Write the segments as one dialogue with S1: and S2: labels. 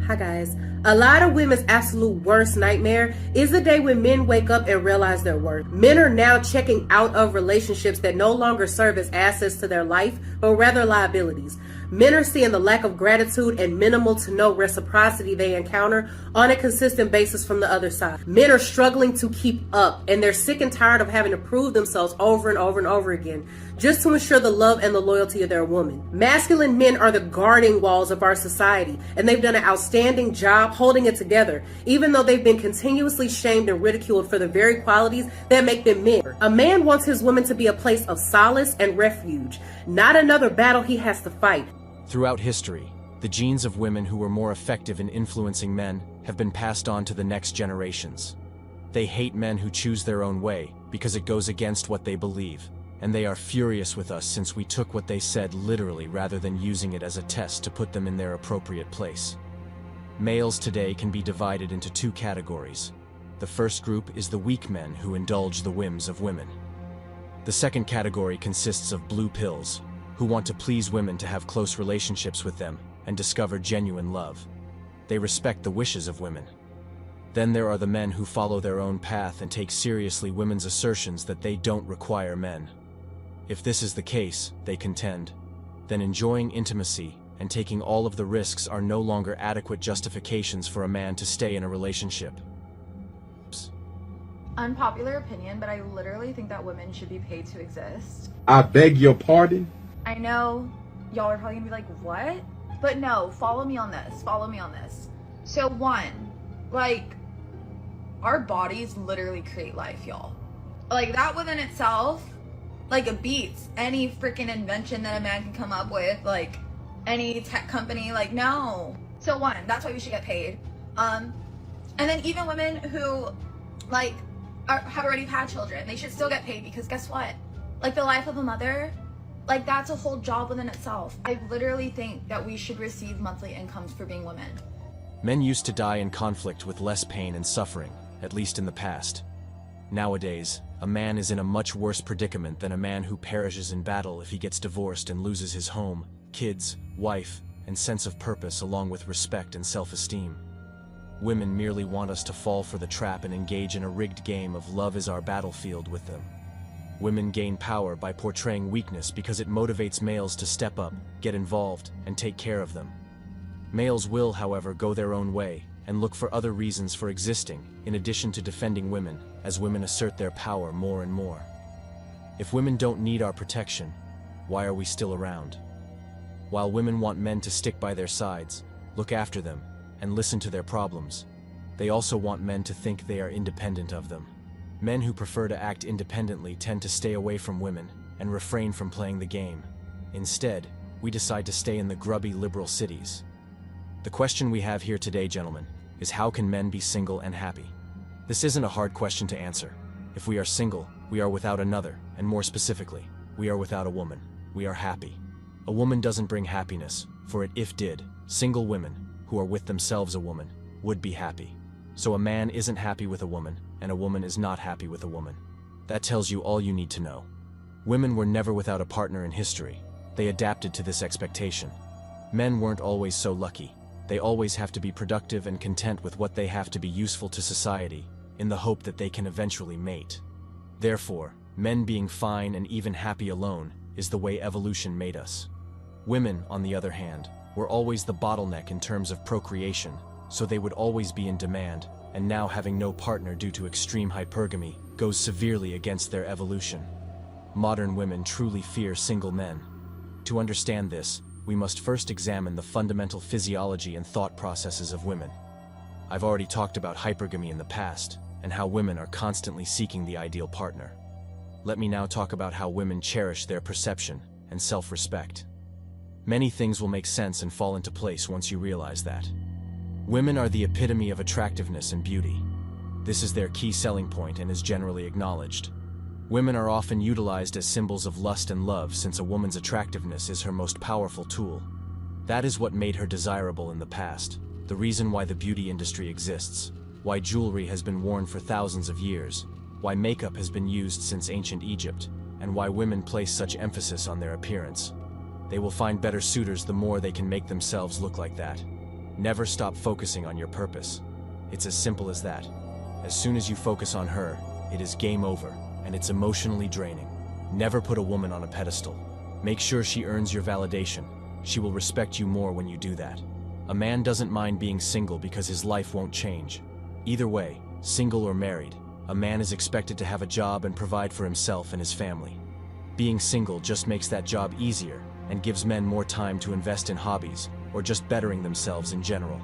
S1: Hi guys. A lot of women's absolute worst nightmare is the day when men wake up and realize their worth. Men are now checking out of relationships that no longer serve as assets to their life, but rather liabilities. Men are seeing the lack of gratitude and minimal to no reciprocity they encounter on a consistent basis from the other side. Men are struggling to keep up, and they're sick and tired of having to prove themselves over and over and over again just to ensure the love and the loyalty of their woman. Masculine men are the guarding walls of our society, and they've done an outstanding job holding it together, even though they've been continuously shamed and ridiculed for the very qualities that make them men. A man wants his woman to be a place of solace and refuge, not another battle he has to fight.
S2: Throughout history, the genes of women who were more effective in influencing men have been passed on to the next generations. They hate men who choose their own way because it goes against what they believe, and they are furious with us since we took what they said literally rather than using it as a test to put them in their appropriate place. Males today can be divided into two categories. The first group is the weak men who indulge the whims of women. The second category consists of blue pills, who want to please women to have close relationships with them and discover genuine love. They respect the wishes of women. Then there are the men who follow their own path and take seriously women's assertions that they don't require men. If this is the case, they contend, then enjoying intimacy and taking all of the risks are no longer adequate justifications for a man to stay in a relationship.
S3: Unpopular opinion, but I literally think that women should be paid to exist.
S4: I beg your pardon?
S3: I know y'all are probably gonna be like, what? But no, follow me on this. Follow me on this. So one, like, our bodies literally create life, y'all. Like, that within itself, like, it beats any freaking invention that a man can come up with, like, any tech company, like, no. So one, that's why we should get paid. And then even women who, like, have already had children, they should still get paid because guess what? Like, the life of a mother, like, that's a whole job within itself. I literally think that we should receive monthly incomes for being women.
S2: Men used to die in conflict with less pain and suffering, at least in the past. Nowadays, a man is in a much worse predicament than a man who perishes in battle if he gets divorced and loses his home, kids, wife, and sense of purpose along with respect and self-esteem. Women merely want us to fall for the trap and engage in a rigged game of love is our battlefield with them. Women gain power by portraying weakness because it motivates males to step up, get involved, and take care of them. Males will, however, go their own way and look for other reasons for existing, in addition to defending women, as women assert their power more and more. If women don't need our protection, why are we still around? While women want men to stick by their sides, look after them, and listen to their problems, they also want men to think they are independent of them. Men who prefer to act independently tend to stay away from women and refrain from playing the game. Instead, we decide to stay in the grubby liberal cities. The question we have here today, gentlemen, is how can men be single and happy? This isn't a hard question to answer. If we are single, we are without another, and more specifically, we are without a woman. We are happy. A woman doesn't bring happiness, for if it did, single women, who are with themselves a woman, would be happy. So a man isn't happy with a woman, and a woman is not happy with a woman. That tells you all you need to know. Women were never without a partner in history. They adapted to this expectation. Men weren't always so lucky. They always have to be productive and content with what they have to be useful to society, in the hope that they can eventually mate. Therefore, men being fine and even happy alone is the way evolution made us. Women, on the other hand, were always the bottleneck in terms of procreation, so they would always be in demand, and now having no partner due to extreme hypergamy goes severely against their evolution. Modern women truly fear single men. To understand this, we must first examine the fundamental physiology and thought processes of women. I've already talked about hypergamy in the past, and how women are constantly seeking the ideal partner. Let me now talk about how women cherish their perception and self-respect. Many things will make sense and fall into place once you realize that. Women are the epitome of attractiveness and beauty. This is their key selling point and is generally acknowledged. Women are often utilized as symbols of lust and love since a woman's attractiveness is her most powerful tool. That is what made her desirable in the past, the reason why the beauty industry exists, why jewelry has been worn for thousands of years, why makeup has been used since ancient Egypt, and why women place such emphasis on their appearance. They will find better suitors the more they can make themselves look like that. Never stop focusing on your purpose. It's as simple as that. As soon as you focus on her, it is game over, and it's emotionally draining. Never put a woman on a pedestal. Make sure she earns your validation. She will respect you more when you do that. A man doesn't mind being single because his life won't change. Either way, single or married, a man is expected to have a job and provide for himself and his family. Being single just makes that job easier and gives men more time to invest in hobbies or just bettering themselves in general.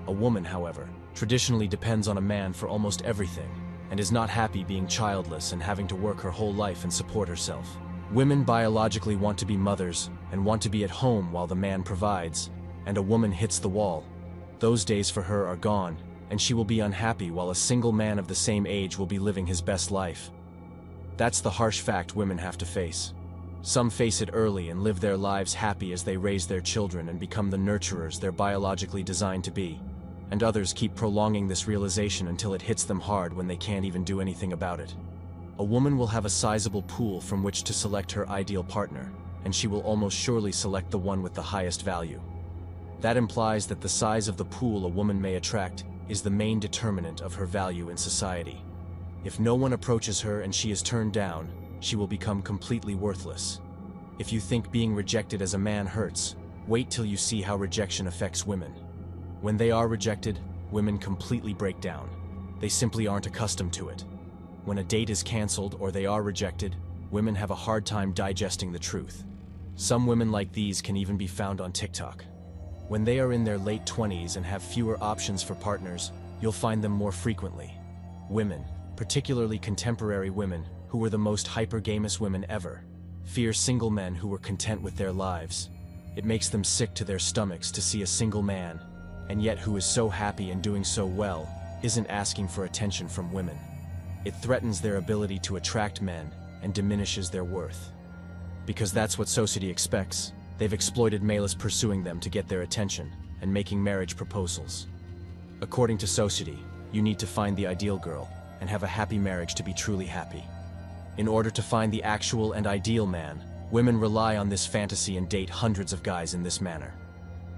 S2: A woman, however, traditionally depends on a man for almost everything and is not happy being childless and having to work her whole life and support herself. Women biologically want to be mothers and want to be at home while the man provides, and a woman hits the wall. Those days for her are gone, and she will be unhappy while a single man of the same age will be living his best life. That's the harsh fact women have to face. Some face it early and live their lives happy as they raise their children and become the nurturers they're biologically designed to be, and others keep prolonging this realization until it hits them hard when they can't even do anything about it. A woman will have a sizable pool from which to select her ideal partner, and she will almost surely select the one with the highest value. That implies that the size of the pool a woman may attract is the main determinant of her value in society. If no one approaches her and she is turned down, she will become completely worthless. If you think being rejected as a man hurts, wait till you see how rejection affects women. When they are rejected, women completely break down. They simply aren't accustomed to it. When a date is canceled or they are rejected, women have a hard time digesting the truth. Some women like these can even be found on TikTok. When they are in their late 20s and have fewer options for partners, you'll find them more frequently. Women, particularly contemporary women, who were the most hypergamous women ever, fear single men who were content with their lives. It makes them sick to their stomachs to see a single man, and yet who is so happy and doing so well, isn't asking for attention from women. It threatens their ability to attract men and diminishes their worth. Because that's what society expects, they've exploited males pursuing them to get their attention and making marriage proposals. According to society, you need to find the ideal girl and have a happy marriage to be truly happy. In order to find the actual and ideal man, women rely on this fantasy and date hundreds of guys in this manner.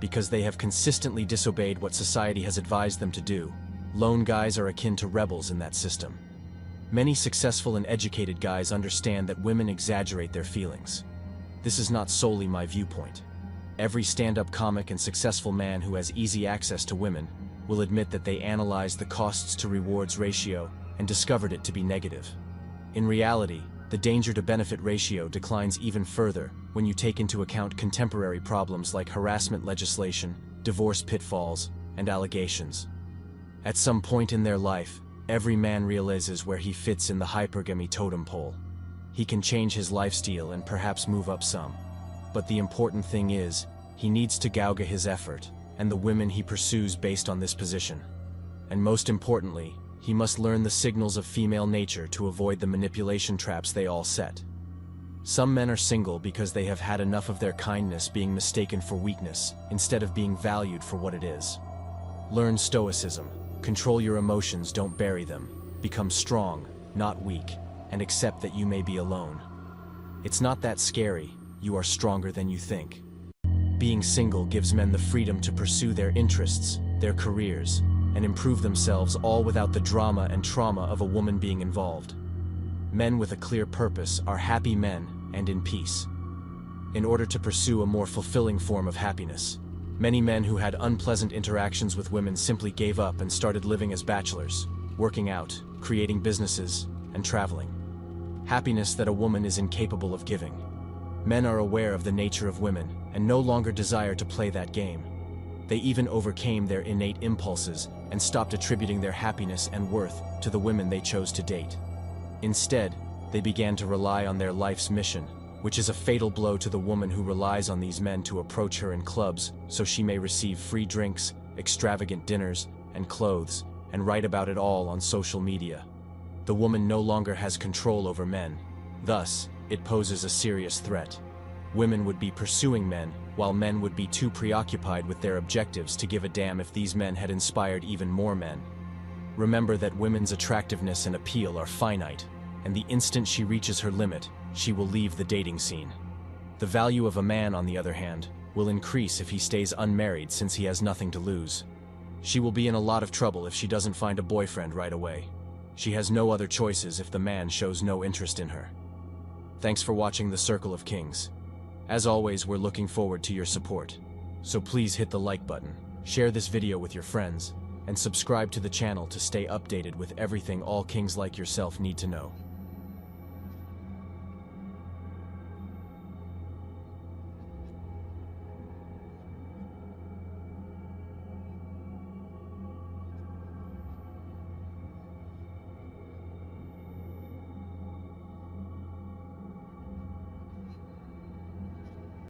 S2: Because they have consistently disobeyed what society has advised them to do, lone guys are akin to rebels in that system. Many successful and educated guys understand that women exaggerate their feelings. This is not solely my viewpoint. Every stand-up comic and successful man who has easy access to women will admit that they analyzed the costs to rewards ratio and discovered it to be negative. In reality, the danger to benefit ratio declines even further when you take into account contemporary problems like harassment legislation, divorce pitfalls, and allegations. At some point in their life, every man realizes where he fits in the hypergamy totem pole. He can change his lifestyle and perhaps move up some. But the important thing is, he needs to gauge his effort and the women he pursues based on this position. And most importantly, he must learn the signals of female nature to avoid the manipulation traps they all set. Some men are single because they have had enough of their kindness being mistaken for weakness instead of being valued for what it is. Learn stoicism. Control your emotions, don't bury them. Become strong, not weak, and accept that you may be alone. It's not that scary, you are stronger than you think. Being single gives men the freedom to pursue their interests, their careers, and improve themselves all without the drama and trauma of a woman being involved. Men with a clear purpose are happy men and in peace. In order to pursue a more fulfilling form of happiness, many men who had unpleasant interactions with women simply gave up and started living as bachelors, working out, creating businesses, and traveling. Happiness that a woman is incapable of giving. Men are aware of the nature of women and no longer desire to play that game. They even overcame their innate impulses and stopped attributing their happiness and worth to the women they chose to date. Instead, they began to rely on their life's mission, which is a fatal blow to the woman who relies on these men to approach her in clubs so she may receive free drinks, extravagant dinners, and clothes, and write about it all on social media. The woman no longer has control over men. Thus, it poses a serious threat. Women would be pursuing men, while men would be too preoccupied with their objectives to give a damn if these men had inspired even more men. Remember that women's attractiveness and appeal are finite, and the instant she reaches her limit, she will leave the dating scene. The value of a man, on the other hand, will increase if he stays unmarried since he has nothing to lose. She will be in a lot of trouble if she doesn't find a boyfriend right away. She has no other choices if the man shows no interest in her. Thanks for watching The Circle of Kings. As always, we're looking forward to your support. So please hit the like button, share this video with your friends, and subscribe to the channel to stay updated with everything all kings like yourself need to know.